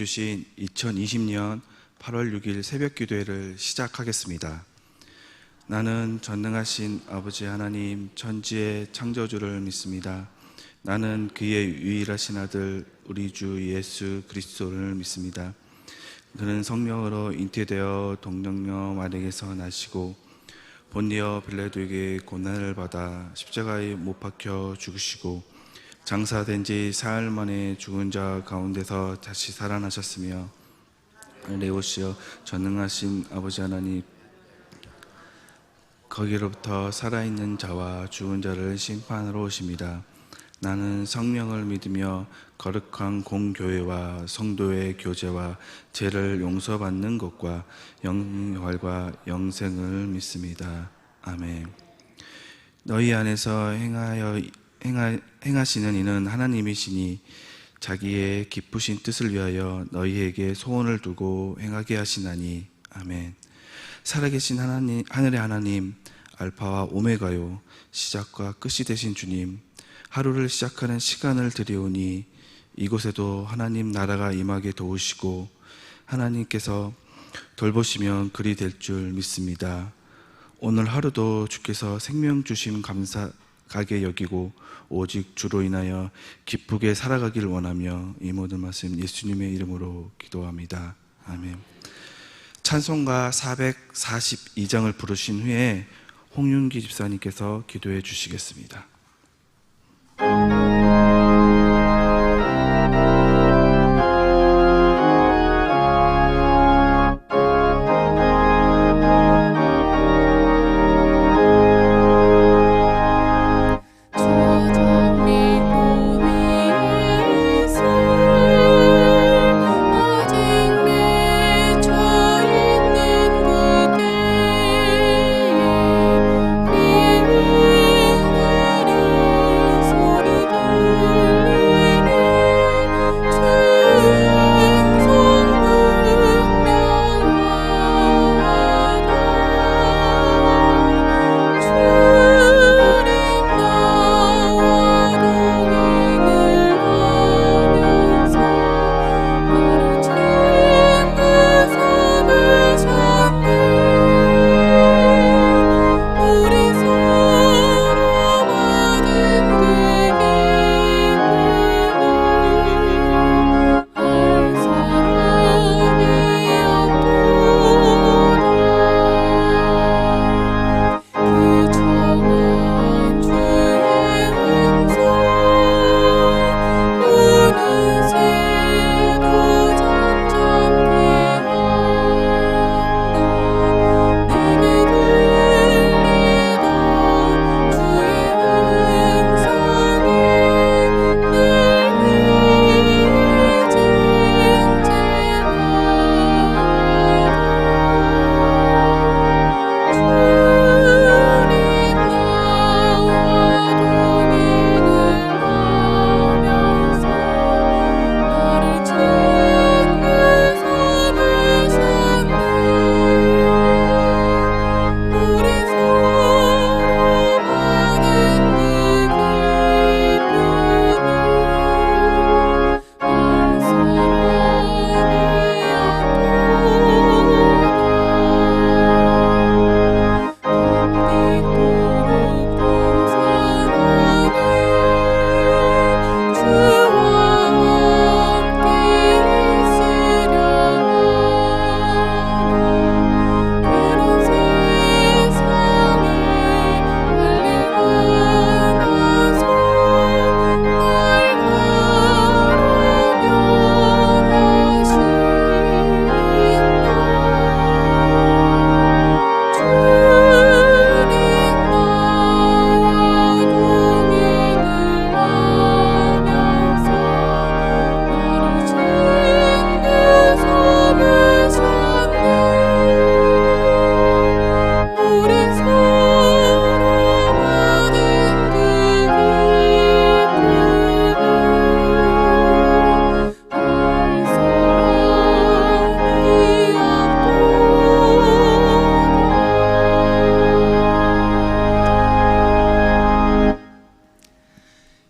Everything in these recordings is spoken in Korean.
주신 2020년 8월 6일 새벽 기도회를 시작하겠습니다. 나는 전능하신 아버지 하나님 천지의 창조주를 믿습니다. 나는 그의 유일하신 아들 우리 주 예수 그리스도를 믿습니다. 그는 성령으로 잉태되어 동정녀 마리아에게서 나시고 본디오 빌라도에게 고난을 받아 십자가에 못 박혀 죽으시고 장사된 지 사흘 만에 죽은 자 가운데서 다시 살아나셨으며 하늘에 오시어 전능하신 아버지 하나님 거기로부터 살아있는 자와 죽은 자를 심판하러 오십니다. 나는 성령을 믿으며 거룩한 공교회와 성도의 교제와 죄를 용서받는 것과 영활과 영생을 믿습니다. 아멘. 너희 안에서 행하시는 이는 하나님이시니 자기의 기쁘신 뜻을 위하여 너희에게 소원을 두고 행하게 하시나니. 아멘. 살아계신 하나님, 하늘의 하나님, 알파와 오메가요 시작과 끝이 되신 주님, 하루를 시작하는 시간을 드리오니 이곳에도 하나님 나라가 임하게 도우시고 하나님께서 돌보시면 그리 될 줄 믿습니다. 오늘 하루도 주께서 생명 주심 감사하게 여기고 오직 주로 인하여 기쁘게 살아가길 원하며 이 모든 말씀 예수님의 이름으로 기도합니다. 아멘. 찬송가 442장을 부르신 후에 홍윤기 집사님께서 기도해 주시겠습니다.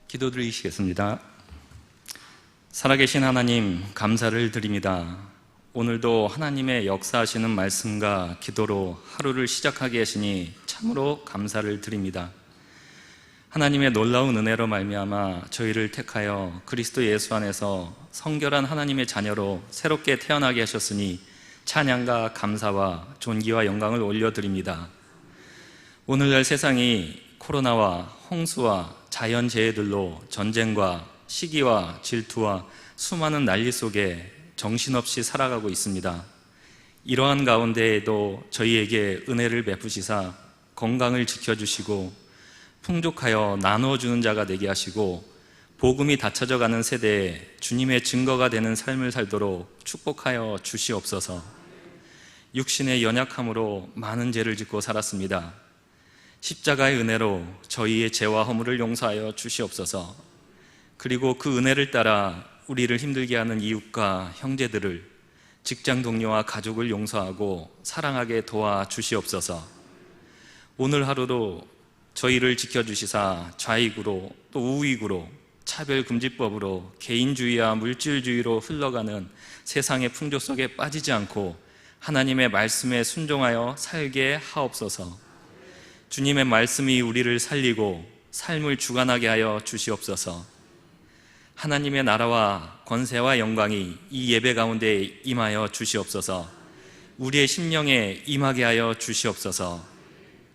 기도드리시겠습니다. 살아계신 하나님, 감사를 드립니다. 오늘도 하나님의 역사하시는 말씀과 기도로 하루를 시작하게 하시니 참으로 감사를 드립니다. 하나님의 놀라운 은혜로 말미암아 저희를 택하여 그리스도 예수 안에서 성결한 하나님의 자녀로 새롭게 태어나게 하셨으니 찬양과 감사와 존귀와 영광을 올려드립니다. 오늘날 세상이 코로나와 홍수와 자연재해들로 전쟁과 시기와 질투와 수많은 난리 속에 정신없이 살아가고 있습니다. 이러한 가운데에도 저희에게 은혜를 베푸시사 건강을 지켜주시고 풍족하여 나누어주는 자가 되게 하시고 복음이 닫혀져가는 세대에 주님의 증거가 되는 삶을 살도록 축복하여 주시옵소서. 육신의 연약함으로 많은 죄를 짓고 살았습니다. 십자가의 은혜로 저희의 죄와 허물을 용서하여 주시옵소서. 그리고 그 은혜를 따라 우리를 힘들게 하는 이웃과 형제들을, 직장 동료와 가족을 용서하고 사랑하게 도와주시옵소서. 오늘 하루도 저희를 지켜주시사 좌익으로 또 우익으로 차별금지법으로 개인주의와 물질주의로 흘러가는 세상의 풍조 속에 빠지지 않고 하나님의 말씀에 순종하여 살게 하옵소서. 주님의 말씀이 우리를 살리고 삶을 주관하게 하여 주시옵소서. 하나님의 나라와 권세와 영광이 이 예배 가운데 임하여 주시옵소서. 우리의 심령에 임하게 하여 주시옵소서.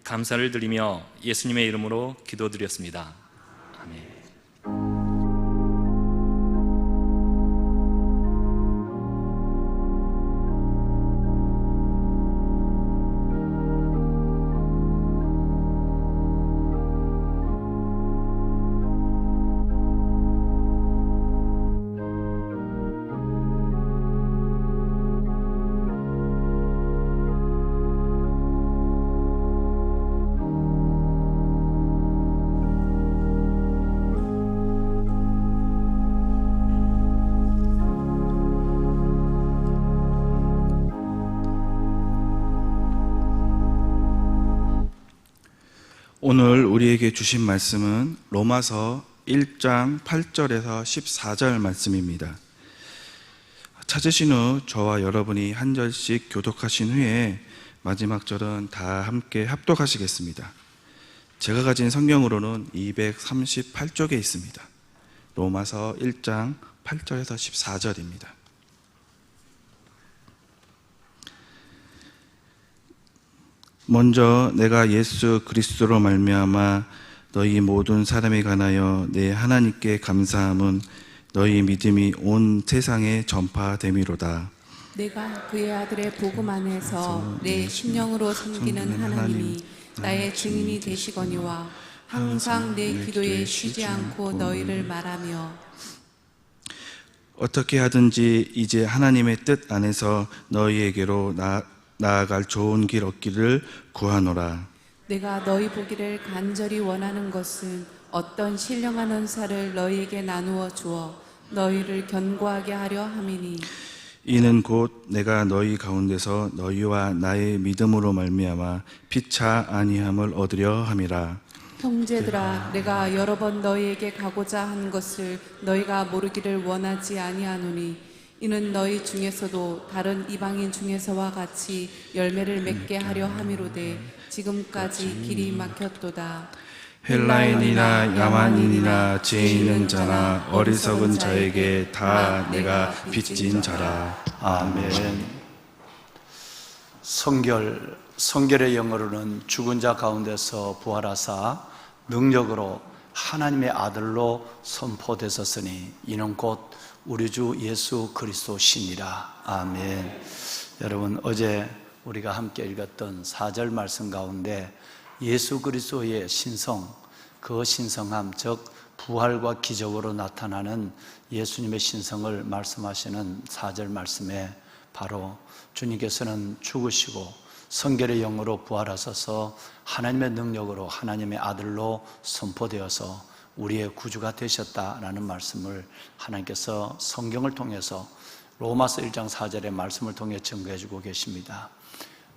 감사를 드리며 예수님의 이름으로 기도드렸습니다. 아멘. 오늘 우리에게 주신 말씀은 로마서 1장 8절에서 14절 말씀입니다. 찾으신 후 저와 여러분이 한 절씩 교독하신 후에 마지막 절은 다 함께 합독하시겠습니다. 제가 가진 성경으로는 238쪽에 있습니다. 로마서 1장 8절에서 14절입니다. 먼저 내가 예수 그리스도로 말미암아 너희 모든 사람에 관하여 내 하나님께 감사함은 너희 믿음이 온 세상에 전파됨이로다. 내가 그의 아들의 복음 안에서 내 심령으로 섬기는 하나님이 나의 증인이 되시거니와 항상 내 기도에 쉬지 않고 너희를 말하며 어떻게 하든지 이제 하나님의 뜻 안에서 너희에게로 나아갈 좋은 길 얻기를 구하노라. 내가 너희 보기를 간절히 원하는 것은 어떤 신령한 은사를 너희에게 나누어 주어 너희를 견고하게 하려 함이니 이는 곧 내가 너희 가운데서 너희와 나의 믿음으로 말미암아 피차 아니함을 얻으려 함이라. 형제들아, 내가 여러 번 너희에게 가고자 한 것을 너희가 모르기를 원하지 아니하노니 이는 너희 중에서도 다른 이방인 중에서와 같이 열매를 맺게 하려 함이로되 지금까지 길이 막혔도다. 헬라인이나 야만인이나 죄 있는 자나 어리석은 자에게 다 내가 빚진 자라. 아멘. 성결의 영어로는 죽은 자 가운데서 부활하사 능력으로 하나님의 아들로 선포되셨으니 이는 곧 우리 주 예수 그리스도시니라. 아멘. 여러분, 어제 우리가 함께 읽었던 4절 말씀 가운데 예수 그리스도의 신성, 그 신성함, 즉 부활과 기적으로 나타나는 예수님의 신성을 말씀하시는 4절 말씀에 바로 주님께서는 죽으시고 성결의 영으로 부활하셔서 하나님의 능력으로 하나님의 아들로 선포되어서 우리의 구주가 되셨다라는 말씀을 하나님께서 성경을 통해서 로마서 1장 4절의 말씀을 통해 증거해 주고 계십니다.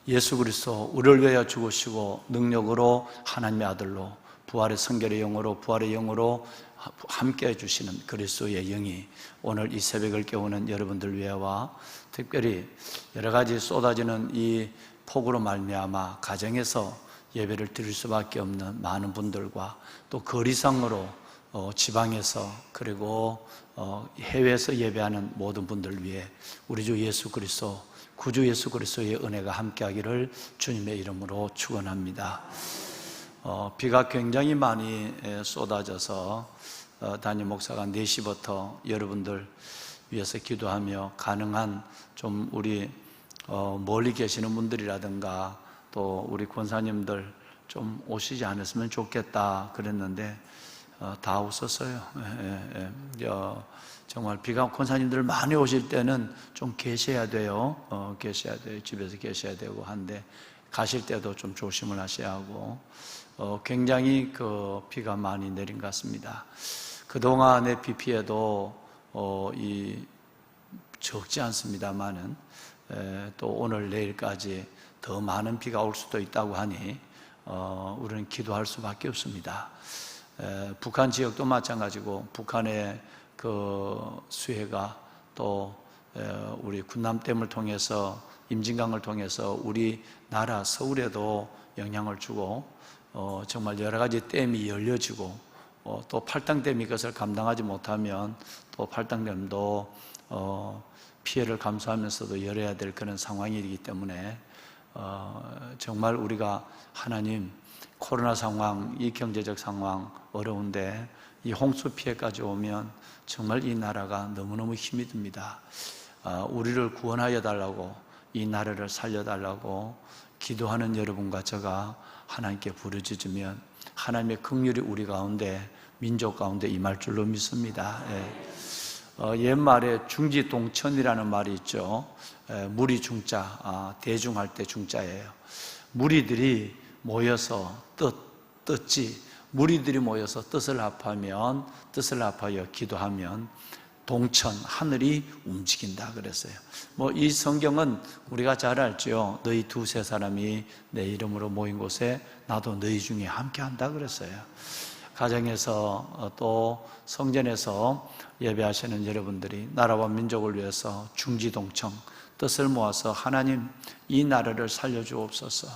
예수 그리스도 우리를 위하여 죽으시고 능력으로 하나님의 아들로 부활의 성결의 영으로 함께 해주시는 그리스도의 영이 오늘 이 새벽을 깨우는 여러분들 위해와 특별히 여러 가지 쏟아지는 이 폭우로 말미암아 가정에서 예배를 드릴 수밖에 없는 많은 분들과 또 거리상으로 지방에서 그리고 해외에서 예배하는 모든 분들 위해 우리 주 예수 그리스도 구주 예수 그리스도의 은혜가 함께하기를 주님의 이름으로 축원합니다. 비가 굉장히 많이 쏟아져서 담임 목사가 4시부터 여러분들 위해서 기도하며 가능한 좀 우리 멀리 계시는 분들이라든가 또 우리 권사님들 좀 오시지 않았으면 좋겠다 그랬는데 다 웃었어요. 정말 비가 권사님들 많이 오실 때는 좀 계셔야 돼요. 계셔야 돼요. 집에서 계셔야 되고 한데 가실 때도 좀 조심을 하셔야 하고 굉장히 그 비가 많이 내린 것 같습니다. 그동안의 비 피해도 적지 않습니다만은 또 오늘 내일까지 더 많은 비가 올 수도 있다고 하니 우리는 기도할 수밖에 없습니다. 북한 지역도 마찬가지고 북한의 그 수해가 또 우리 군남댐을 통해서 임진강을 통해서 우리나라 서울에도 영향을 주고 정말 여러 가지 댐이 열려지고 또 팔당댐이 그것을 감당하지 못하면 또 팔당댐도 피해를 감수하면서도 열어야 될 그런 상황이기 때문에 정말 우리가 하나님 코로나 상황, 이 경제적 상황 어려운데 이 홍수 피해까지 오면 정말 이 나라가 너무너무 힘이 듭니다. 우리를 구원하여 달라고 이 나라를 살려달라고 기도하는 여러분과 제가 하나님께 부르짖으면 하나님의 긍휼이 우리 가운데 민족 가운데 임할 줄로 믿습니다. 옛말에 중지동천이라는 말이 있죠. 무리 중자, 대중할 때 중자예요. 무리들이 모여서 뜻지 무리들이 모여서 뜻을 합하여 기도하면 동천, 하늘이 움직인다 그랬어요. 이 성경은 우리가 잘 알죠. 너희 두세 사람이 내 이름으로 모인 곳에 나도 너희 중에 함께 한다 그랬어요. 가정에서 또 성전에서 예배하시는 여러분들이 나라와 민족을 위해서 중지동청 뜻을 모아서 하나님 이 나라를 살려주옵소서,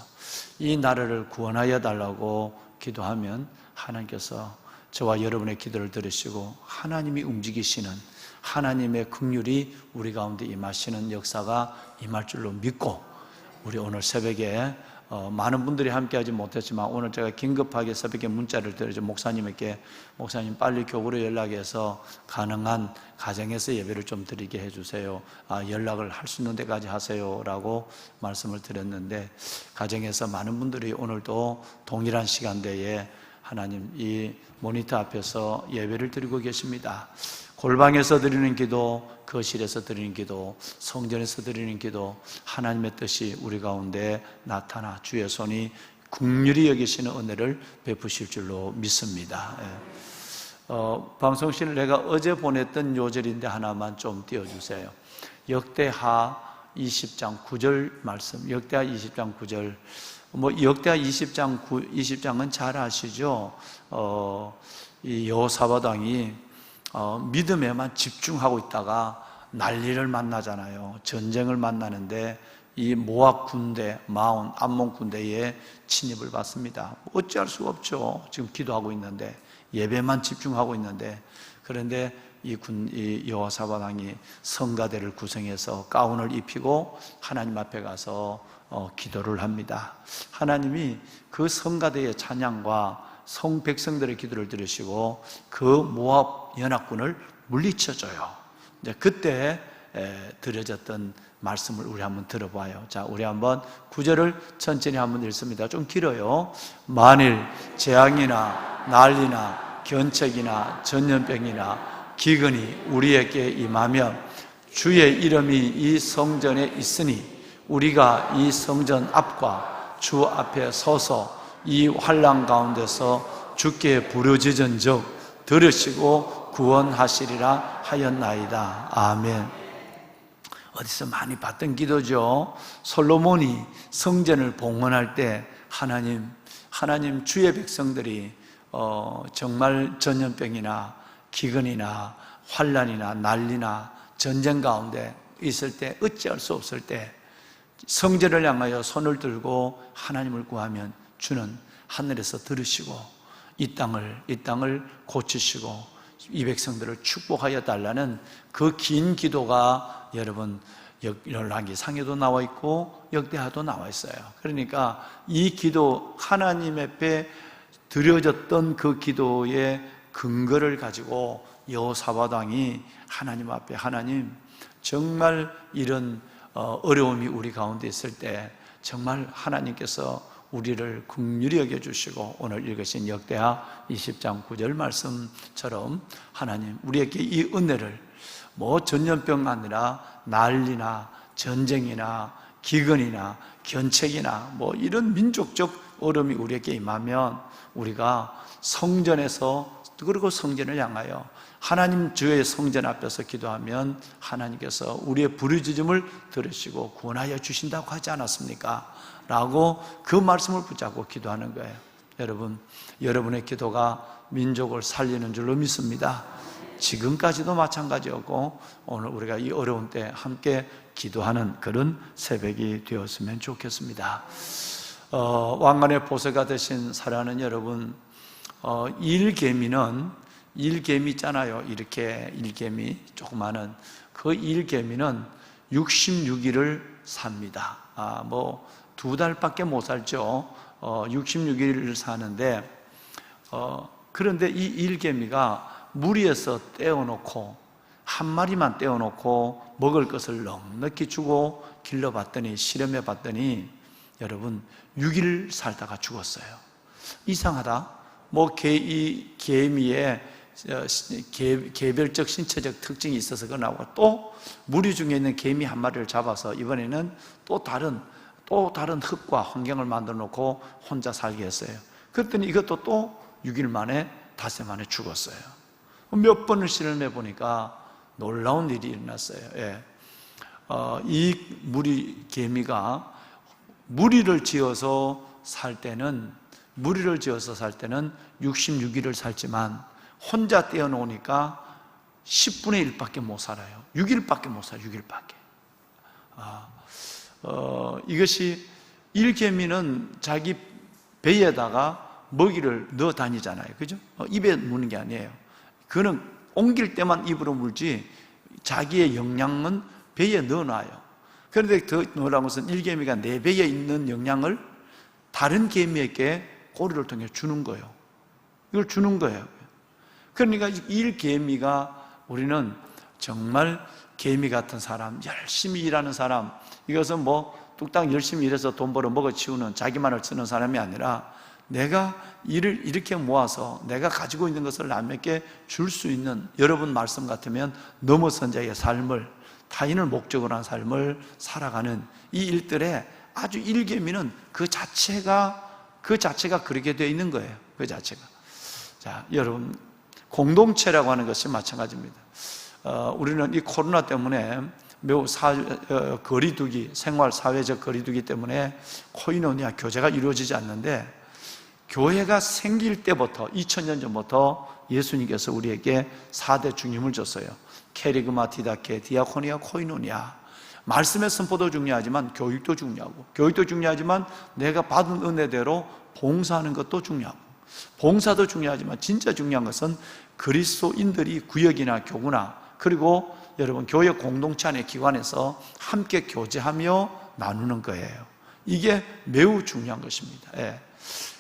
이 나라를 구원하여 달라고 기도하면 하나님께서 저와 여러분의 기도를 들으시고 하나님이 움직이시는 하나님의 긍휼이 우리 가운데 임하시는 역사가 임할 줄로 믿고 우리 오늘 새벽에 많은 분들이 함께하지 못했지만 오늘 제가 긴급하게 새벽에 문자를 드려서 목사님에게 목사님 빨리 교구로 연락해서 가능한 가정에서 예배를 좀 드리게 해주세요. 연락을 할 수 있는 데까지 하세요라고 말씀을 드렸는데 가정에서 많은 분들이 오늘도 동일한 시간대에 하나님 이 모니터 앞에서 예배를 드리고 계십니다. 골방에서 드리는 기도, 거실에서 드리는 기도, 성전에서 드리는 기도, 하나님의 뜻이 우리 가운데 나타나 주의 손이 긍휼히 여기시는 은혜를 베푸실 줄로 믿습니다. 방송신을 내가 어제 보냈던 요절인데 하나만 좀 띄워주세요. 역대하 20장 9절 말씀, 역대하 20장 9절. 역대하 20장은 잘 아시죠? 이 여호사밧 왕이 믿음에만 집중하고 있다가 난리를 만나잖아요. 전쟁을 만나는데 이 모압 군대, 마온, 암몬 군대에 침입을 받습니다. 어찌할 수가 없죠. 지금 기도하고 있는데 예배만 집중하고 있는데 그런데 이 여호사밧 왕이 성가대를 구성해서 가운을 입히고 하나님 앞에 가서 기도를 합니다. 하나님이 그 성가대의 찬양과 성 백성들의 기도를 들으시고 그 모압 연합군을 물리쳐줘요. 이제 그때 드려졌던 말씀을 우리 한번 들어봐요. 자, 우리 한번 9절을 천천히 한번 읽습니다. 좀 길어요. 만일 재앙이나 난리나 견책이나 전염병이나 기근이 우리에게 임하면 주의 이름이 이 성전에 있으니 우리가 이 성전 앞과 주 앞에 서서 이 환난 가운데서 주께 부르짖은즉 들으시고 구원하시리라 하였나이다. 아멘. 어디서 많이 봤던 기도죠. 솔로몬이 성전을 봉헌할 때 하나님 주의 백성들이 정말 전염병이나 기근이나 환난이나 난리나 전쟁 가운데 있을 때, 어찌할 수 없을 때 성전을 향하여 손을 들고 하나님을 구하면 주는 하늘에서 들으시고 이 땅을 고치시고 이 백성들을 축복하여 달라는 그 긴 기도가 여러분 열왕기상에도 나와 있고 역대하도 나와 있어요. 그러니까 이 기도, 하나님 앞에 드려졌던 그 기도의 근거를 가지고 여호사밧 왕이 하나님 앞에, 하나님 정말 이런 어려움이 우리 가운데 있을 때 정말 하나님께서 우리를 긍휼히 여겨주시고 오늘 읽으신 역대하 20장 9절 말씀처럼 하나님 우리에게 이 은혜를 뭐 전염병 아니라 난리나 전쟁이나 기근이나 견책이나 뭐 이런 민족적 어려움이 우리에게 임하면 우리가 성전에서, 그리고 성전을 향하여 하나님 주의 성전 앞에서 기도하면 하나님께서 우리의 부르짖음을 들으시고 구원하여 주신다고 하지 않았습니까? 라고 그 말씀을 붙잡고 기도하는 거예요. 여러분, 여러분의 기도가 민족을 살리는 줄로 믿습니다. 지금까지도 마찬가지였고 오늘 우리가 이 어려운 때 함께 기도하는 그런 새벽이 되었으면 좋겠습니다. 왕관의 보세가 되신 사랑하는 여러분, 일개미 있잖아요. 이렇게 일개미, 조그마한 그 일개미는 66일을 삽니다. 뭐 2달밖에 못 살죠. 66일을 사는데, 그런데 이 일개미가 무리에서 떼어놓고 한 마리만 떼어놓고 먹을 것을 넉넉히 주고 길러봤더니, 실험해봤더니 여러분 6일 살다가 죽었어요. 이상하다. 뭐 이 개미의 개별적 신체적 특징이 있어서 그거 나오고, 또 무리 중에 있는 개미 한 마리를 잡아서 이번에는 또 다른 흙과 환경을 만들어 놓고 혼자 살게 했어요. 그랬더니 이것도 또 6일 만에, 닷새 만에 죽었어요. 몇 번을 실험해 보니까 놀라운 일이 일어났어요. 예. 이 무리 개미가 무리를 지어서 살 때는 66일을 살지만 혼자 떼어놓으니까 10분의 1밖에 못 살아요. 6일밖에 못 살아요. 6일밖에. 이것이, 일개미는 자기 배에다가 먹이를 넣어 다니잖아요. 그죠? 입에 무는 게 아니에요. 그는 옮길 때만 입으로 물지 자기의 영양은 배에 넣어놔요. 그런데 더 놀라운 것은 일개미가 내 배에 있는 영양을 다른 개미에게 꼬리를 통해 주는 거예요. 이걸 주는 거예요. 그러니까 일개미가, 우리는 정말 개미 같은 사람, 열심히 일하는 사람, 이것은 뭐 뚝딱 열심히 일해서 돈 벌어 먹어치우는, 자기만을 쓰는 사람이 아니라 내가 일을 이렇게 모아서 내가 가지고 있는 것을 남에게 줄 수 있는, 여러분 말씀 같으면 넘어선 자의 삶을, 타인을 목적으로 한 삶을 살아가는 이 일들에 아주 일개미는 그 자체가 그렇게 되어 있는 거예요. 그 자체가. 자, 여러분, 공동체라고 하는 것이 마찬가지입니다. 우리는 이 코로나 때문에 매우 거리두기, 생활 사회적 거리두기 때문에 코이노니아, 교제가 이루어지지 않는데, 교회가 생길 때부터 2000년 전부터 예수님께서 우리에게 4대 중임을 줬어요. 케리그마, 디다케, 디아코니아, 코이노니아. 말씀의 선포도 중요하지만 교육도 중요하고, 교육도 중요하지만 내가 받은 은혜대로 봉사하는 것도 중요하고, 봉사도 중요하지만 진짜 중요한 것은 그리스도인들이 구역이나 교구나, 그리고 여러분 교회 공동체 안의 기관에서 함께 교제하며 나누는 거예요. 이게 매우 중요한 것입니다. 예.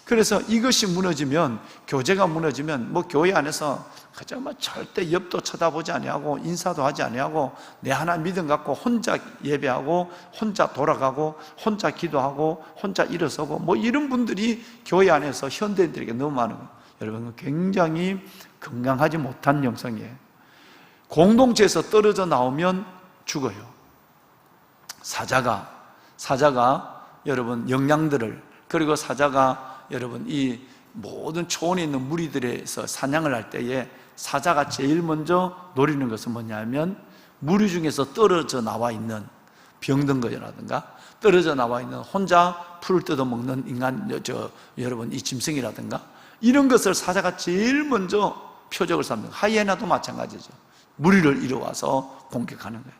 그래서 이것이 무너지면, 교제가 무너지면, 뭐 교회 안에서 그저 뭐 절대 옆도 쳐다보지 아니하고 인사도 하지 아니하고 내 하나 믿음 갖고 혼자 예배하고 혼자 돌아가고 혼자 기도하고 혼자 일어서고, 뭐 이런 분들이 교회 안에서 현대인들에게 너무 많은 거예요. 여러분, 굉장히 건강하지 못한 영성이에요. 공동체에서 떨어져 나오면 죽어요. 사자가 여러분 영양들을, 그리고 사자가 여러분 이 모든 초원에 있는 무리들에서 사냥을 할 때에 사자가 제일 먼저 노리는 것은 뭐냐면, 무리 중에서 떨어져 나와 있는 병든 거라든가, 떨어져 나와 있는 혼자 풀을 뜯어먹는 인간, 여러분 이 짐승이라든가, 이런 것을 사자가 제일 먼저 표적을 삼는 거예요. 하이에나도 마찬가지죠. 무리를 이루어와서 공격하는 거예요.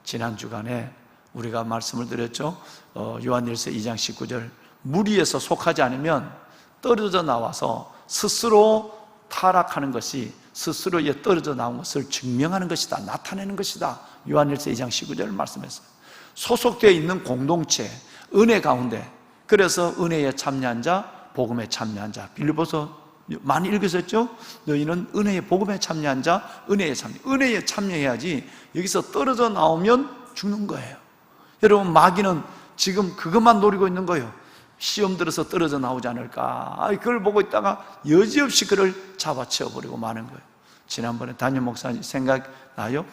지난 주간에 우리가 말씀을 드렸죠. 요한일서 2장 19절, 무리에서 속하지 않으면 떨어져 나와서 스스로 타락하는 것이, 스스로 떨어져 나온 것을 증명하는 것이다, 나타내는 것이다. 요한일서 2장 19절을 말씀했어요. 소속되어 있는 공동체, 은혜 가운데, 그래서 은혜에 참여한 자, 복음에 참여한 자, 빌립보서 많이 읽으셨죠? 너희는 은혜의 복음에 참여한 자, 은혜에 참여해야지. 여기서 떨어져 나오면 죽는 거예요. 여러분, 마귀는 지금 그것만 노리고 있는 거예요. 시험 들어서 떨어져 나오지 않을까, 그걸 보고 있다가 여지없이 그를 잡아채워버리고 마는 거예요. 지난번에 담임 목사님 생각나요?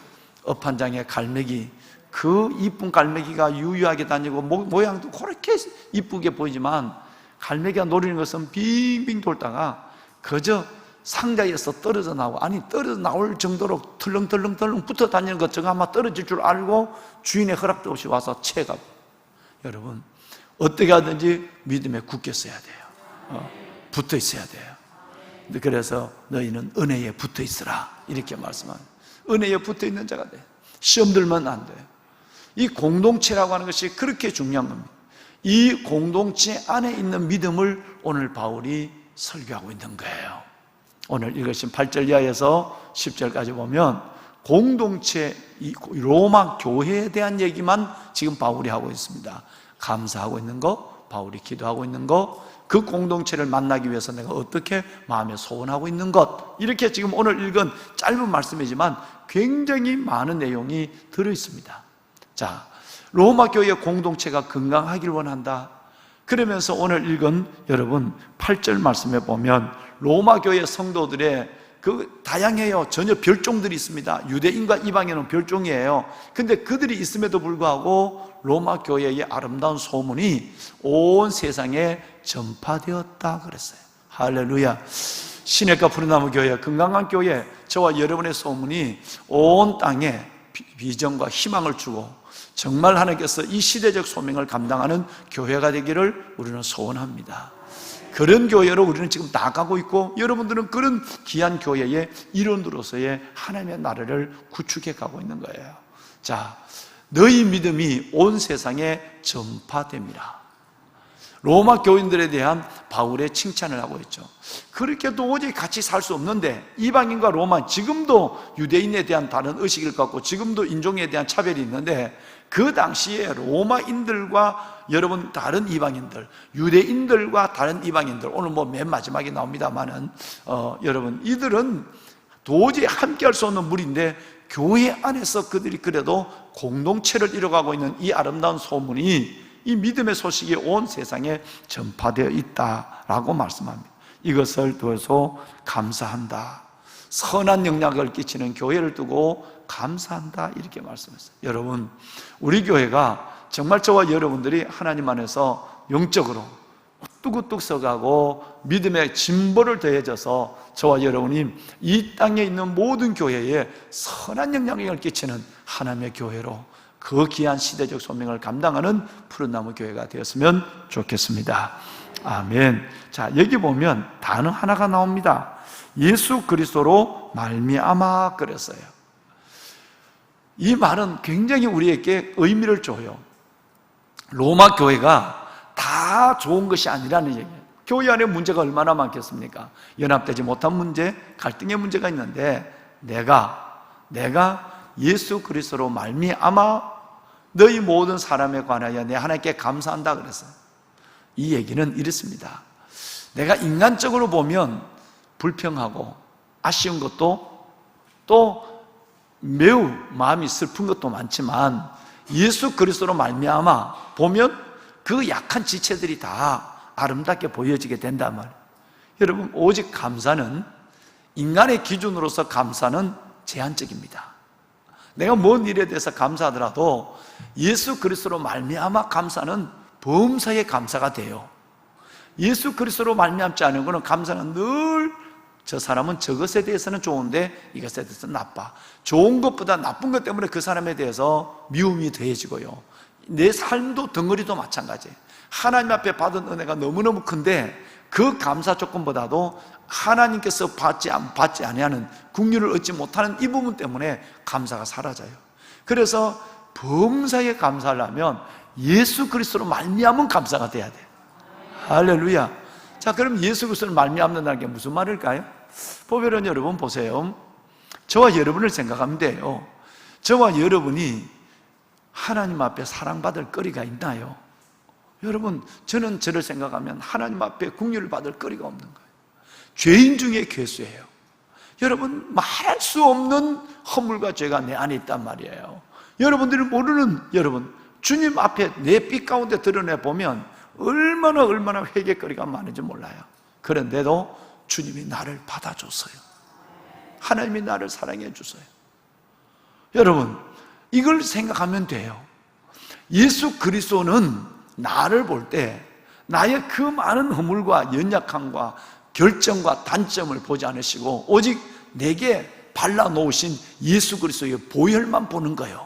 업한장에 갈매기, 그 이쁜 갈매기가 유유하게 다니고 모양도 그렇게 이쁘게 보이지만 갈매기가 노리는 것은 빙빙 돌다가 그저 상자에서 떨어져 나오고, 아니 떨어져 나올 정도로 털렁털렁 붙어 다니는 것, 저거 아마 떨어질 줄 알고 주인의 허락도 없이 와서 채가고. 여러분, 어떻게 하든지 믿음에 굳게 써야 돼요. 붙어 있어야 돼요. 그래서 너희는 은혜에 붙어 있으라, 이렇게 말씀합니다. 은혜에 붙어 있는 자가 돼. 시험 들면 안 돼요. 이 공동체라고 하는 것이 그렇게 중요한 겁니다. 이 공동체 안에 있는 믿음을 오늘 바울이 설교하고 있는 거예요. 오늘 읽으신 8절 이하에서 10절까지 보면 공동체, 이 로마 교회에 대한 얘기만 지금 바울이 하고 있습니다. 감사하고 있는 거, 바울이 기도하고 있는 거, 그 공동체를 만나기 위해서 내가 어떻게 마음에 소원하고 있는 것, 이렇게 지금 오늘 읽은 짧은 말씀이지만 굉장히 많은 내용이 들어있습니다. 자, 로마 교회의 공동체가 건강하길 원한다. 그러면서 오늘 읽은 여러분 8절 말씀에 보면 로마 교회 성도들의 그 다양해요. 전혀 별종들이 있습니다. 유대인과 이방인은 별종이에요. 근데 그들이 있음에도 불구하고 로마 교회의 아름다운 소문이 온 세상에 전파되었다 그랬어요. 할렐루야. 시냇가 푸른나무 교회, 건강한 교회, 저와 여러분의 소문이 온 땅에 비전과 희망을 주고 정말 하나님께서 이 시대적 소명을 감당하는 교회가 되기를 우리는 소원합니다. 그런 교회로 우리는 지금 나가고 있고, 여러분들은 그런 귀한 교회의 일원으로서의 하나님의 나라를 구축해 가고 있는 거예요. 자, 너희 믿음이 온 세상에 전파됩니다. 로마 교인들에 대한 바울의 칭찬을 하고 있죠. 그렇게 도저히 같이 살 수 없는데, 이방인과 로마, 지금도 유대인에 대한 다른 의식을 갖고 지금도 인종에 대한 차별이 있는데, 그 당시에 로마인들과 여러분 다른 이방인들, 유대인들과 다른 이방인들, 오늘 뭐 맨 마지막에 나옵니다만은 여러분 이들은 도저히 함께할 수 없는 무리인데, 교회 안에서 그들이 그래도 공동체를 이뤄가고 있는 이 아름다운 소문이, 이 믿음의 소식이 온 세상에 전파되어 있다라고 말씀합니다. 이것을 두어서 감사한다. 선한 영향을 끼치는 교회를 두고 감사한다, 이렇게 말씀했어요. 여러분, 우리 교회가 정말 저와 여러분들이 하나님 안에서 영적으로 뚝뚝 서가고 믿음의 진보를 더해져서 저와 여러분이 이 땅에 있는 모든 교회에 선한 영향력을 끼치는 하나님의 교회로 그 귀한 시대적 소명을 감당하는 푸른나무 교회가 되었으면 좋겠습니다. 아멘. 자, 여기 보면 단어 하나가 나옵니다. 예수 그리스도로 말미암아 그랬어요. 이 말은 굉장히 우리에게 의미를 줘요. 로마 교회가 다 좋은 것이 아니라는 얘기예요. 교회 안에 문제가 얼마나 많겠습니까? 연합되지 못한 문제, 갈등의 문제가 있는데 내가 예수 그리스도로 말미암아 너희 모든 사람에 관하여 내 하나님께 감사한다 그랬어요. 이 얘기는 이렇습니다. 내가 인간적으로 보면 불평하고 아쉬운 것도 또 매우 마음이 슬픈 것도 많지만, 예수 그리스도로 말미암아 보면 그 약한 지체들이 다 아름답게 보여지게 된단 말이에요. 여러분, 오직 감사는, 인간의 기준으로서 감사는 제한적입니다. 내가 뭔 일에 대해서 감사하더라도 예수 그리스도로 말미암아 감사는 범사의 감사가 돼요. 예수 그리스도로 말미암지 않은 것은 감사는 늘 저 사람은 저것에 대해서는 좋은데 이것에 대해서는 나빠. 좋은 것보다 나쁜 것 때문에 그 사람에 대해서 미움이 더해지고요. 내 삶도 덩어리도 마찬가지예요. 하나님 앞에 받은 은혜가 너무너무 큰데 그 감사 조건보다도 하나님께서 받지 아니하는 국률을 얻지 못하는 이 부분 때문에 감사가 사라져요. 그래서 범사에 감사하려면 예수 그리스도로 말미암은 감사가 돼야 돼요. 할렐루야. 자, 그럼 예수 그리스도를 말미암는다는 게 무슨 말일까요? 보배로운 여러분 보세요. 저와 여러분을 생각하면 돼요. 저와 여러분이 하나님 앞에 사랑받을 거리가 있나요? 여러분, 저는 저를 생각하면 하나님 앞에 긍휼을 받을 거리가 없는 거예요. 죄인 중에 괴수예요. 여러분, 말할 수 없는 허물과 죄가 내 안에 있단 말이에요. 여러분들이 모르는, 여러분, 주님 앞에 내 삐 가운데 드러내 보면 얼마나 회개거리가 많은지 몰라요. 그런데도 주님이 나를 받아줬어요. 하나님이 나를 사랑해 주세요. 여러분, 이걸 생각하면 돼요. 예수 그리스도는 나를 볼 때 나의 그 많은 허물과 연약함과 결정과 단점을 보지 않으시고 오직 내게 발라놓으신 예수 그리스도의 보혈만 보는 거예요.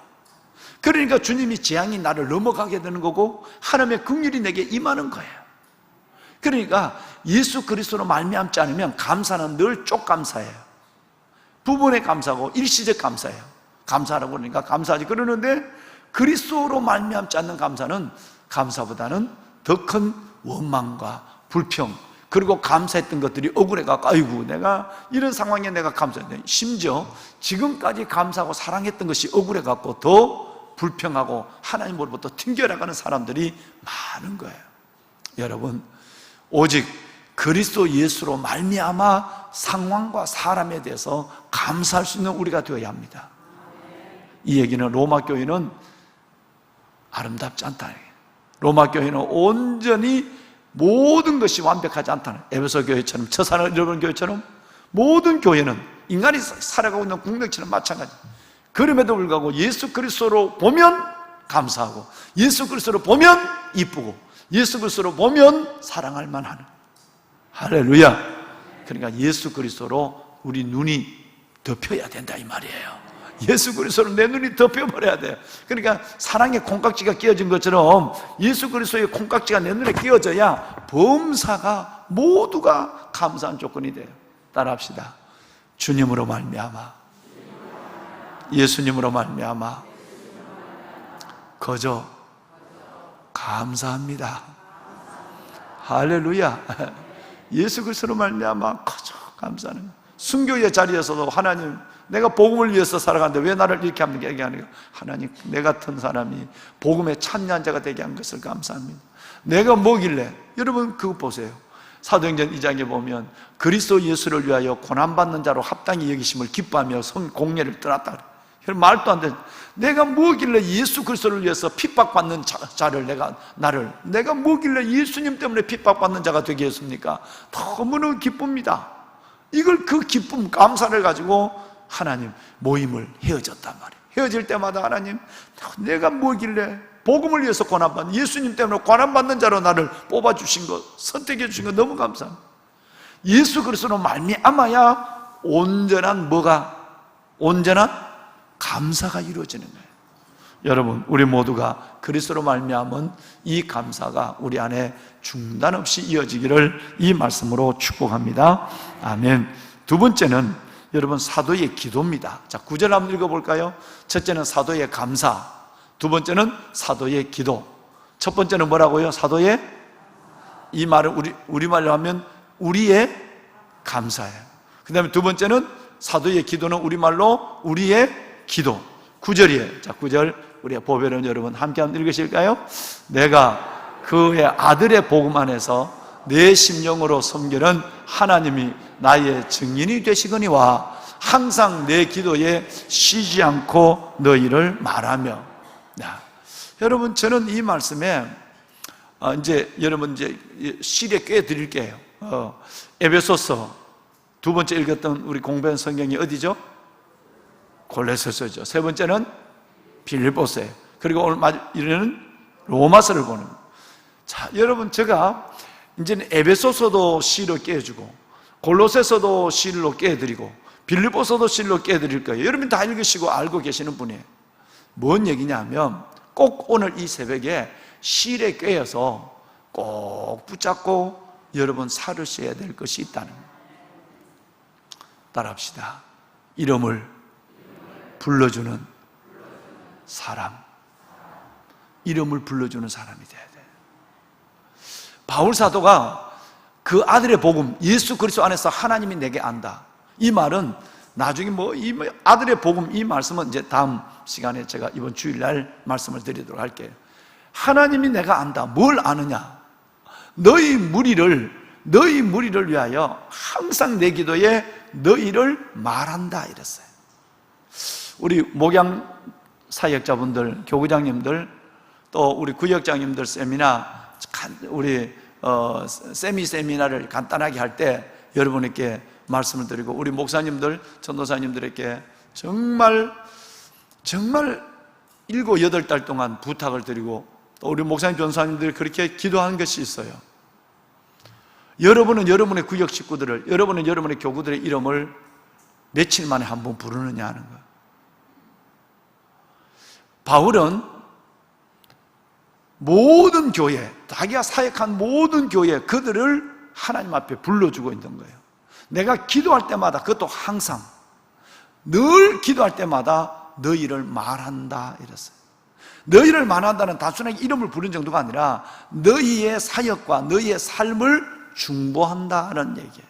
그러니까 주님이 재앙이 나를 넘어가게 되는 거고 하나님의 긍휼이 내게 임하는 거예요. 그러니까 예수 그리스도로 말미암지 않으면 감사는 늘 쪽감사예요. 부분의 감사고 일시적 감사예요. 감사하라고 그러니까 감사하지. 그러는데 그리스도로 말미암지 않는 감사는 감사보다는 더 큰 원망과 불평, 그리고 감사했던 것들이 억울해갖고 아이고 내가 이런 상황에 내가 감사했네. 심지어 지금까지 감사하고 사랑했던 것이 억울해갖고 더 불평하고 하나님으로부터 튕겨나가는 사람들이 많은 거예요. 여러분, 오직 그리스도 예수로 말미암아 상황과 사람에 대해서 감사할 수 있는 우리가 되어야 합니다. 이 얘기는 로마 교회는 아름답지 않다. 로마 교회는 온전히 모든 것이 완벽하지 않다는, 에베소 교회처럼, 처사를 잃어버린 교회처럼 모든 교회는 인간이 살아가고 있는 공동체는 마찬가지. 그럼에도 불구하고 예수 그리스도로 보면 감사하고 예수 그리스도로 보면 이쁘고 예수 그리스도로 보면 사랑할 만하는, 할렐루야. 그러니까 예수 그리스도로 우리 눈이 덮여야 된다 이 말이에요. 예수 그리스도로 내 눈이 덮여버려야 돼요. 그러니까 사랑의 콩깍지가 끼어진 것처럼 예수 그리스도의 콩깍지가 내 눈에 끼어져야 범사가 모두가 감사한 조건이 돼요. 따라합시다. 주님으로 말미암아, 예수님으로 말미암아 거저 감사합니다. 할렐루야. 예수 그리스도로 말미암아 거저 감사하는 거예요. 순교의 자리에서도 하나님, 내가 복음을 위해서 살아가는데 왜 나를 이렇게 하는 게 얘기하는 거예요? 하나님, 내 같은 사람이 복음의 참여한 자가 되게 한 것을 감사합니다. 내가 뭐길래, 여러분 그거 보세요. 사도행전 2장에 보면 그리스도 예수를 위하여 고난받는 자로 합당히 여기심을 기뻐하며 공예를 떠났다 그래요. 여러분, 말도 안 돼. 내가 뭐길래 예수 그리스도를 위해서 핍박받는 자를 내가 뭐길래 예수님 때문에 핍박받는 자가 되게 했습니까? 너무너무 기쁩니다. 이걸, 그 기쁨, 감사를 가지고 하나님 모임을 헤어졌단 말이에요. 헤어질 때마다 하나님, 내가 뭐길래 복음을 위해서 고난받는, 예수님 때문에 고난받는 자로 나를 뽑아주신 것, 선택해 주신 것 너무 감사합니다. 예수 그리스도로 말미암아야 온전한 감사가 이루어지는 거예요. 여러분, 우리 모두가 그리스도로 말미암은 이 감사가 우리 안에 중단 없이 이어지기를 이 말씀으로 축복합니다. 아멘. 두 번째는 여러분 사도의 기도입니다. 자, 9절 한번 읽어볼까요? 첫째는 사도의 감사, 두 번째는 사도의 기도. 첫 번째는 뭐라고요? 사도의, 이 말을 우리말로 하면 우리의 감사예요. 그 다음에 두 번째는 사도의 기도는 우리말로 우리의 기도. 9절이에요. 자, 9절 우리 보배로운 여러분 함께 한번 읽으실까요? 내가 그의 아들의 복음 안에서 내 심령으로 섬기는 하나님이 나의 증인이 되시거니와 항상 내 기도에 쉬지 않고 너희를 말하며. 여러분, 저는 이 말씀에 여러분 실에 꽤 드릴게요. 에베소서 두 번째 읽었던 우리 공부한 성경이 어디죠? 골로새서죠. 세 번째는 빌립보서예요. 그리고 오늘 이제는 로마서를 보는 거예요. 자, 여러분, 제가 이제는 에베소서도 시로 깨주고 골로새서도 시로 깨드리고 빌립보서도 시로 깨드릴 거예요. 여러분 다 읽으시고 알고 계시는 분이에요. 뭔 얘기냐면 꼭 오늘 이 새벽에 시에 꿰어서 꼭 붙잡고 여러분 살으셔야 될 것이 있다는 거예요. 따라합시다. 이름을 불러주는 사람. 이름을 불러주는 사람이 돼야 돼요. 바울 사도가 그 아들의 복음, 예수 그리스도 안에서 하나님이 내게 안다, 이 말은 나중에 이 아들의 복음, 이 말씀은 이제 다음 시간에 제가 이번 주일날 말씀을 드리도록 할게요. 하나님이 내가 안다. 뭘 아느냐? 너희 무리를 위하여 항상 내 기도에 너희를 말한다 이랬어요. 우리 목양 사역자분들, 교구장님들, 또 우리 구역장님들 세미나, 우리 세미나를 간단하게 할 때 여러분에게 말씀을 드리고, 우리 목사님들, 전도사님들에게 정말 7, 8달 동안 부탁을 드리고, 또 우리 목사님, 전도사님들이 그렇게 기도하는 것이 있어요. 여러분은 여러분의 구역 식구들을, 여러분은 여러분의 교구들의 이름을 며칠 만에 한 번 부르느냐 하는 거예요. 바울은 모든 교회, 자기가 사역한 모든 교회, 그들을 하나님 앞에 불러주고 있는 거예요. 내가 기도할 때마다, 그것도 항상 늘 기도할 때마다 너희를 말한다 이랬어요. 너희를 말한다는 단순하게 이름을 부르는 정도가 아니라 너희의 사역과 너희의 삶을 중보한다는 얘기예요.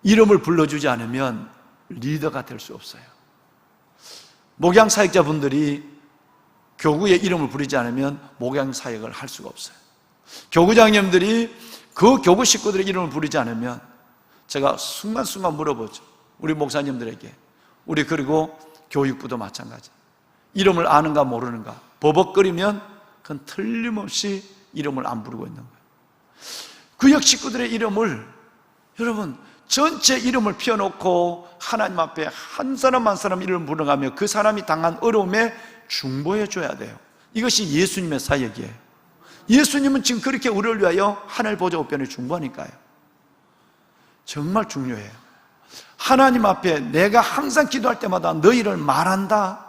이름을 불러주지 않으면 리더가 될 수 없어요. 목양 사역자분들이 교구의 이름을 부르지 않으면 목양 사역을 할 수가 없어요. 교구장님들이 그 교구 식구들의 이름을 부르지 않으면, 제가 순간순간 물어보죠. 우리 목사님들에게. 우리 그리고 교육부도 마찬가지. 이름을 아는가 모르는가 버벅거리면 그건 틀림없이 이름을 안 부르고 있는 거예요. 구역 식구들의 이름을, 여러분 전체 이름을 피워놓고 하나님 앞에 한 사람 한 사람 이름을 부르가며 그 사람이 당한 어려움에 중보해 줘야 돼요. 이것이 예수님의 사역이에요. 예수님은 지금 그렇게 우리를 위하여 하늘 보좌 우편에 중보하니까요. 정말 중요해요. 하나님 앞에 내가 항상 기도할 때마다 너희를 말한다.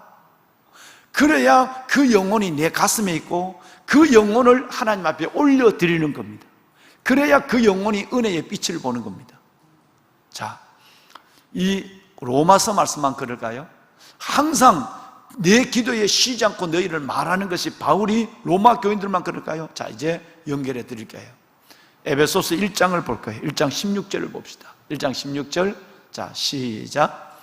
그래야 그 영혼이 내 가슴에 있고 그 영혼을 하나님 앞에 올려드리는 겁니다. 그래야 그 영혼이 은혜의 빛을 보는 겁니다. 자, 이 로마서 말씀만 그럴까요? 항상 내 기도에 쉬지 않고 너희를 말하는 것이 바울이 로마 교인들만 그럴까요? 자, 이제 연결해 드릴게요. 에베소서 1장을 볼 거예요. 1장 16절을 봅시다. 1장 16절. 자, 시작.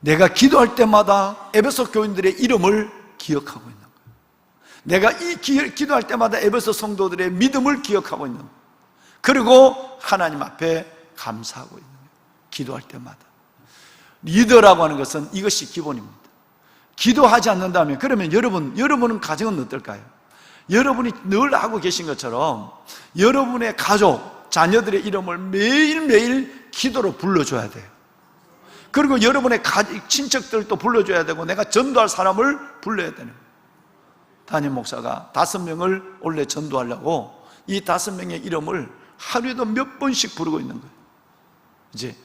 내가 기도할 때마다 에베소 교인들의 이름을 기억하고 있는 거예요. 내가 이 기도할 때마다 에베소 성도들의 믿음을 기억하고 있는 거예요. 그리고 하나님 앞에 감사하고 있는 거예요. 기도할 때마다. 리더라고 하는 것은 이것이 기본입니다. 기도하지 않는다면, 그러면 여러분은 가정은 어떨까요? 여러분이 늘 하고 계신 것처럼 여러분의 가족, 자녀들의 이름을 매일매일 기도로 불러줘야 돼요. 그리고 여러분의 친척들도 불러줘야 되고, 내가 전도할 사람을 불러야 되는 거예요. 담임 목사가 5명을 원래 전도하려고 이 5명의 이름을 하루에도 몇 번씩 부르고 있는 거예요. 이제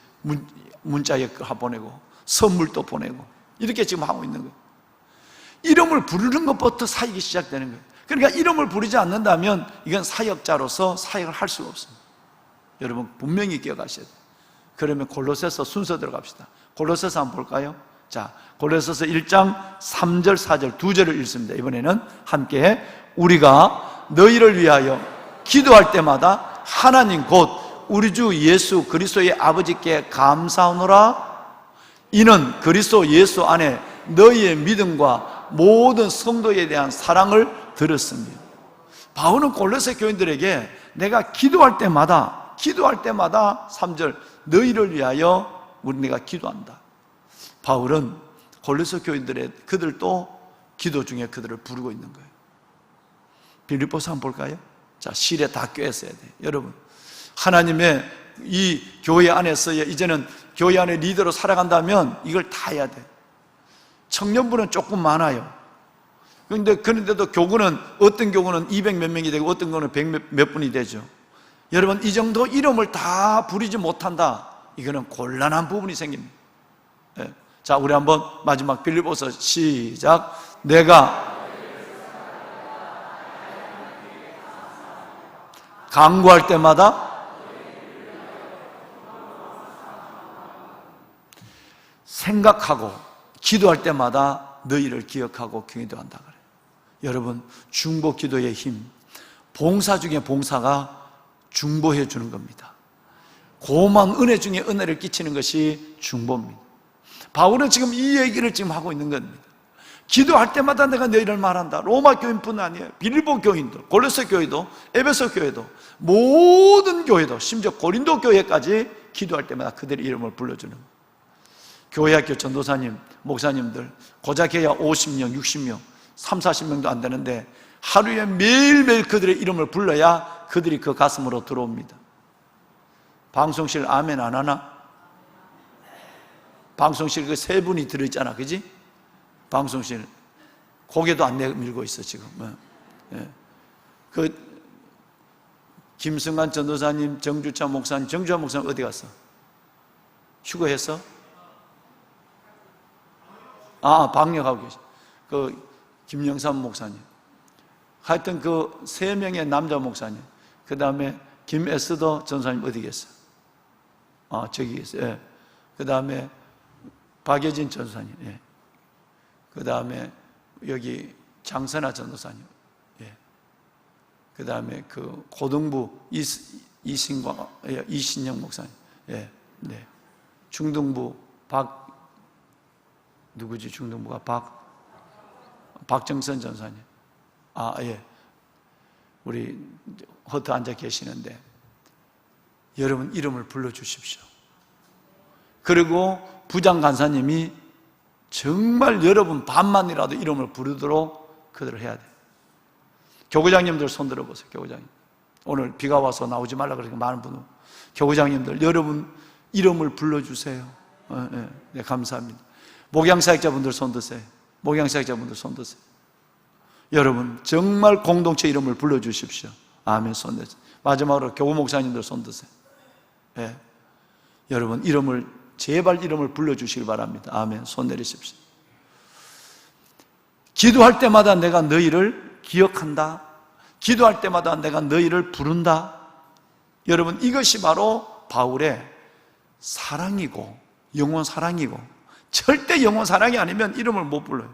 문자에 보내고 선물도 보내고 이렇게 지금 하고 있는 거예요. 이름을 부르는 것부터 사역이 시작되는 거예요. 그러니까 이름을 부르지 않는다면 이건 사역자로서 사역을 할 수가 없습니다. 여러분 분명히 기억하셔야 돼요. 그러면 골로새서 순서 들어갑시다. 골로새서 한번 볼까요? 자, 골로새서 1장 3절 4절 두 절을 읽습니다. 이번에는 함께 우리가 너희를 위하여 기도할 때마다 하나님 곧 우리 주 예수 그리스도의 아버지께 감사하노라. 이는 그리스도 예수 안에 너희의 믿음과 모든 성도에 대한 사랑을 들었습니다. 바울은 골로새 교인들에게 내가 기도할 때마다 3절 너희를 위하여 내가 기도한다. 바울은 골로새 교인들의 그들도 기도 중에 그들을 부르고 있는 거예요. 빌립보서 한번 볼까요? 자, 실에 다 꿰었어야 돼요. 여러분, 하나님의 이 교회 안에서의 이제는 교회 안에 리더로 살아간다면 이걸 다 해야 돼. 청년부는 조금 많아요. 그런데도 교구는 어떤 교구는 200 몇 명이 되고 어떤 교구는 100 몇 분이 되죠. 여러분, 이 정도 이름을 다 부리지 못한다. 이거는 곤란한 부분이 생깁니다. 예. 자, 우리 한번 마지막 빌립보서 시작. 내가 간구할 때마다 생각하고 기도할 때마다 너희를 기억하고 기도한다 그래요. 여러분, 중보 기도의 힘, 봉사 중에 봉사가 중보해 주는 겁니다. 고마운 은혜 중에 은혜를 끼치는 것이 중보입니다. 바울은 지금 이 얘기를 지금 하고 있는 겁니다. 기도할 때마다 내가 너희를 말한다. 로마 교인뿐 아니에요. 빌립보 교인도, 골로새 교회도, 에베소 교회도, 모든 교회도, 심지어 고린도 교회까지 기도할 때마다 그들의 이름을 불러주는 거예요. 교회학교 전도사님, 목사님들 고작 해야 50명, 60명, 3, 40명도 안 되는데 하루에 매일매일 그들의 이름을 불러야 그들이 그 가슴으로 들어옵니다. 방송실 아멘 안 하나? 방송실 그 세 분이 들어있잖아, 그지? 방송실 고개도 안 내밀고 있어 지금. 예. 그 김승관 전도사님, 정주찬 목사님, 정주환 목사님 어디 갔어? 휴거했어? 방역하고 계시. 그 김영삼 목사님. 하여튼 그 세 명의 남자 목사님. 그 다음에 김에스더 전사님 어디 계세요? 저기 계세요. 예. 그 다음에 박예진 전사님. 예. 그 다음에 여기 장선아 전도사님. 예. 그 다음에 그 고등부 이신영 목사님. 예. 네. 중등부 누구지? 중등부가 박정선 전사님. 예. 우리 허트 앉아 계시는데 여러분 이름을 불러주십시오. 그리고 부장 간사님이 정말 여러분 반만이라도 이름을 부르도록 그들을 해야 돼요. 교구장님들 손 들어보세요. 교구장님. 오늘 비가 와서 나오지 말라 그러니까 많은 분은 교구장님들 여러분 이름을 불러주세요. 네, 감사합니다. 목양사역자분들 손 드세요. 목양사역자분들 손 드세요. 여러분 정말 공동체 이름을 불러주십시오. 아멘. 손 드세요. 마지막으로 교구 목사님들 손 드세요. 네. 여러분 이름을 제발 이름을 불러주시기 바랍니다. 아멘. 손 내리십시오. 기도할 때마다 내가 너희를 기억한다. 기도할 때마다 내가 너희를 부른다. 여러분 이것이 바로 바울의 사랑이고 영원 사랑이고, 절대 영원 사랑이 아니면 이름을 못 불러요.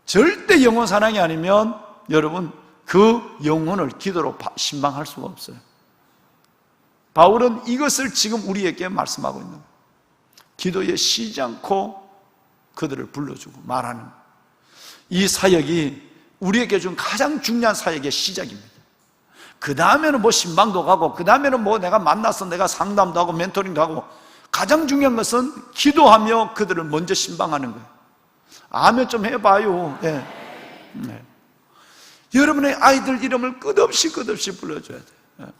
절대 영원 사랑이 아니면 여러분 그 영혼을 기도로 신방할 수가 없어요. 바울은 이것을 지금 우리에게 말씀하고 있는 거예요. 기도에 쉬지 않고 그들을 불러주고 말하는 이 사역이 우리에게 준 가장 중요한 사역의 시작입니다. 그 다음에는 뭐 신방도 가고 그 다음에는 뭐 내가 만나서 내가 상담도 하고 멘토링도 하고, 가장 중요한 것은 기도하며 그들을 먼저 신방하는 거예요. 아멘 좀 해봐요. 네. 네. 여러분의 아이들 이름을 끝없이 불러줘야 돼요.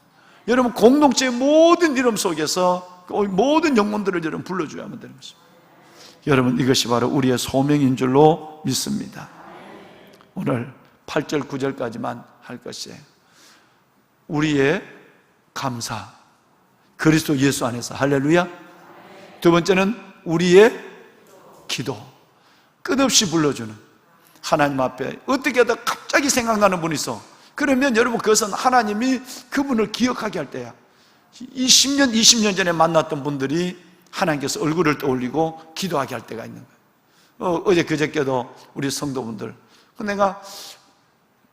여러분 공동체의 모든 이름 속에서 모든 영혼들을 여러분 불러줘야만 되는 것입니다. 여러분 이것이 바로 우리의 소명인 줄로 믿습니다. 오늘 8절 9절까지만 할 것이에요. 우리의 감사, 그리스도 예수 안에서. 할렐루야. 두 번째는 우리의 기도, 끝없이 불러주는 하나님 앞에 어떻게 하다 갑자기 생각나는 분이 있어. 그러면 여러분 그것은 하나님이 그분을 기억하게 할 때야. 10년, 20년 전에 만났던 분들이 하나님께서 얼굴을 떠올리고 기도하게 할 때가 있는 거예요. 어제 그저께도 우리 성도분들, 내가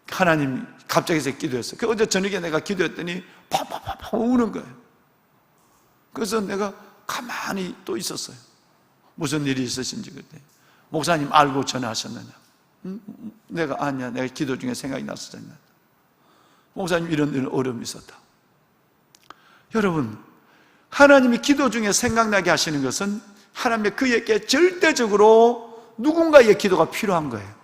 하나님 갑자기 기도했어요. 어제 저녁에 내가 기도했더니 팍팍팍 우는 거예요. 그래서 내가 가만히 또 있었어요. 무슨 일이 있으신지. 그때 목사님 알고 전화하셨느냐? 내가 아니야, 내가 기도 중에 생각이 났었잖아. 목사님 이런 어려움이 있었다. 여러분 하나님이 기도 중에 생각나게 하시는 것은 하나님의 그에게 절대적으로 누군가의 기도가 필요한 거예요.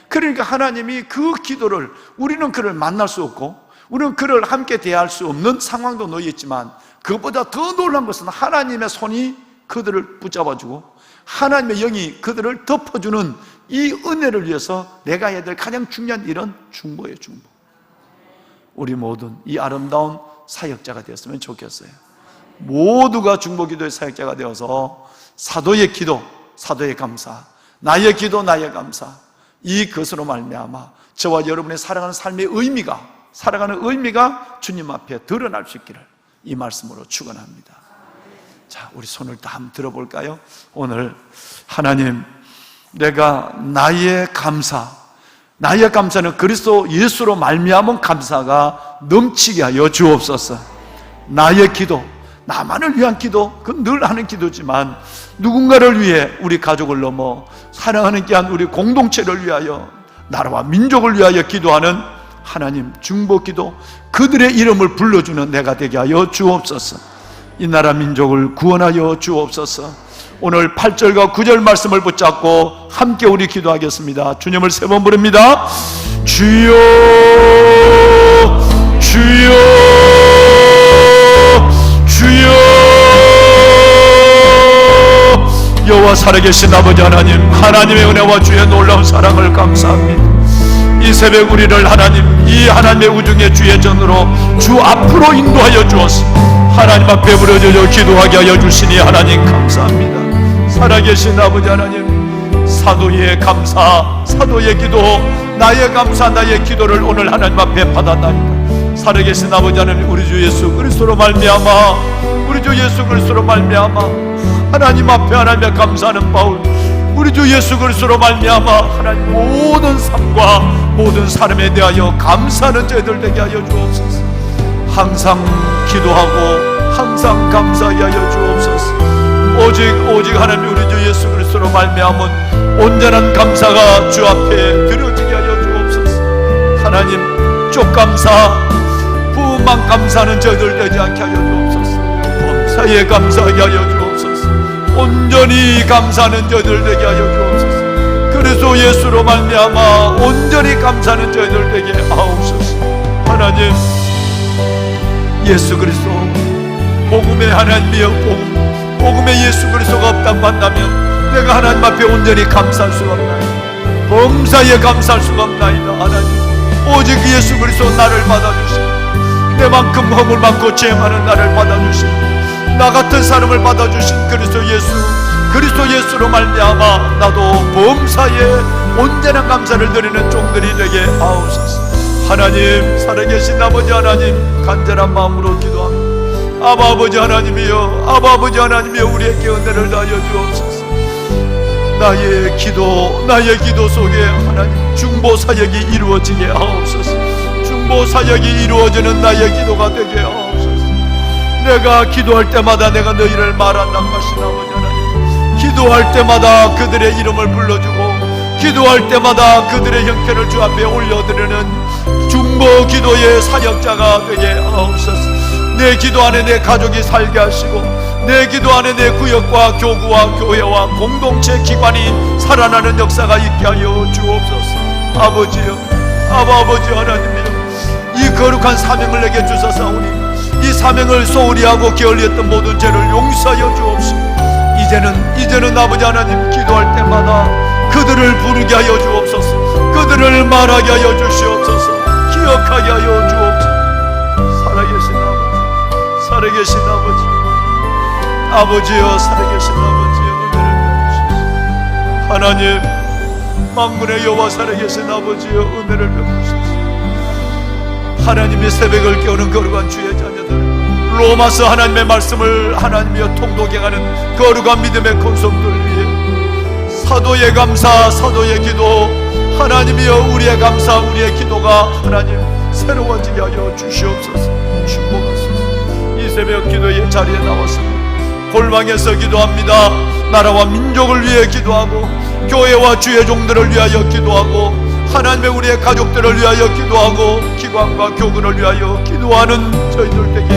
그러니까 하나님이 그 기도를, 우리는 그를 만날 수 없고 우리는 그를 함께 대할 수 없는 상황도 놓여 있지만, 그것보다 더 놀라운 것은 하나님의 손이 그들을 붙잡아주고 하나님의 영이 그들을 덮어주는 이 은혜를 위해서 내가 해야 될 가장 중요한 일은 중보예요. 중보. 우리 모든 이 아름다운 사역자가 되었으면 좋겠어요. 모두가 중보기도의 사역자가 되어서 사도의 기도, 사도의 감사, 나의 기도, 나의 감사, 이것으로 말미암아 저와 여러분의 살아가는 삶의 의미가, 살아가는 의미가 주님 앞에 드러날 수 있기를 이 말씀으로 축원합니다. 자, 우리 손을 다 한번 들어볼까요? 오늘 하나님, 내가 나의 감사는 그리스도 예수로 말미암은 감사가 넘치게 하여 주옵소서. 나의 기도, 나만을 위한 기도, 그건 늘 하는 기도지만 누군가를 위해, 우리 가족을 넘어 사랑하는 귀한 우리 공동체를 위하여, 나라와 민족을 위하여 기도하는 하나님 중보기도, 그들의 이름을 불러주는 내가 되게 하여 주옵소서. 이 나라 민족을 구원하여 주옵소서. 오늘 8절과 9절 말씀을 붙잡고 함께 우리 기도하겠습니다. 주님을 3번 부릅니다. 주여, 주여, 주여. 여호와 살아계신 아버지 하나님, 하나님의 은혜와 주의 놀라운 사랑을 감사합니다. 이 새벽 우리를 하나님, 이 하나님의 우중의 주의 전으로 주 앞으로 인도하여 주었습니다. 하나님 앞에 부르짖어 기도하게 하여 주시니 하나님 감사합니다. 살아계신 아버지 하나님, 사도의 감사, 사도의 기도, 나의 감사, 나의 기도를 오늘 하나님 앞에 받았나이다. 살아계신 아버지 하나님, 우리 주 예수 그리스도로 말미암아, 우리 주 예수 그리스도로 말미암아 하나님 앞에 하나님의 감사하는 바울, 우리 주 예수 그리스도로 말미암아 하나님 모든 삶과 모든 사람에 대하여 감사하는 저희들 되게 하여 주옵소서. 항상 기도하고 항상 감사하게 하여 주옵소서. 오직 하나님, 우리 주 예수 그리스도로 말미암은 온전한 감사가 주 앞에 드려지게 하여 주옵소서. 하나님, 쪽감사, 부만 감사하는 저희들 되지 않게 하여 주옵소서. 범사에 감사하게 하여 주옵소서. 온전히 감사하는 저희들 되게 하여 주옵소서. 그리스도 예수로 말미암아 온전히 감사하는 저희들 되게 하옵소서. 하나님, 예수 그리스도 복음의 하나님이여, 복음의 예수 그리스도가 없다고 한다면 내가 하나님 앞에 온전히 감사할 수가 없나이다. 범사에 감사할 수가 없나이다. 하나님, 오직 예수 그리스도 나를 받아주시고 내만큼 허물 많고 죄 많은 나를 받아주시고 나 같은 사람을 받아주신 그리스도 예수로 말미암아 나도 범사에 온전한 감사를 드리는 종들이 되게 하옵소서. 하나님, 살아계신 아버지 하나님, 간절한 마음으로 기도합니다. 아버지 하나님이여, 아버지 하나님이여, 우리에게 은혜를 다하여 주옵소서. 나의 기도 속에 하나님 중보 사역이 이루어지게 하옵소서. 중보 사역이 이루어지는 나의 기도가 되게 하옵소서. 내가 기도할 때마다 내가 너희를 말한다 하신 아버지 하나님, 기도할 때마다 그들의 이름을 불러주고 기도할 때마다 그들의 형편을 주 앞에 올려드리는 중보 기도의 사역자가 되게 하옵소서. 내 기도 안에 내 가족이 살게 하시고 내 기도 안에 내 구역과 교구와 교회와 공동체 기관이 살아나는 역사가 있게 하여 주옵소서. 아버지여, 아버지 하나님이여, 이 거룩한 사명을 내게 주사사오니 이 사명을 소홀히 하고 게을리했던 모든 죄를 용서하여 주옵시고 이제는 아버지 하나님, 기도할 때마다 그들을 부르게 하여 주옵소서. 그들을 말하게 하여 주시옵소서. 기억하게 하여 주옵소서. 살아계신 아버지여, 살아계신 아버지여, 은혜를 베푸소서. 하나님, 만군의 여호와 살아계신 아버지여, 은혜를 베푸소서. 하나님의 새벽을 깨우는 거룩한 주의 자녀들, 로마서 하나님의 말씀을 하나님이여 통독해가는 거룩한 믿음의 권속들 위해 사도의 감사, 사도의 기도, 하나님이여 우리의 감사, 우리의 기도가 하나님 새로워지게 하여 주시옵소서. 축복하소서. 이 새벽 기도의 자리에 나왔습니다. 골방에서 기도합니다. 나라와 민족을 위해 기도하고 교회와 주의 종들을 위하여 기도하고 하나님의 우리의 가족들을 위하여 기도하고 기관과 교군을 위하여 기도하는 저희들 되게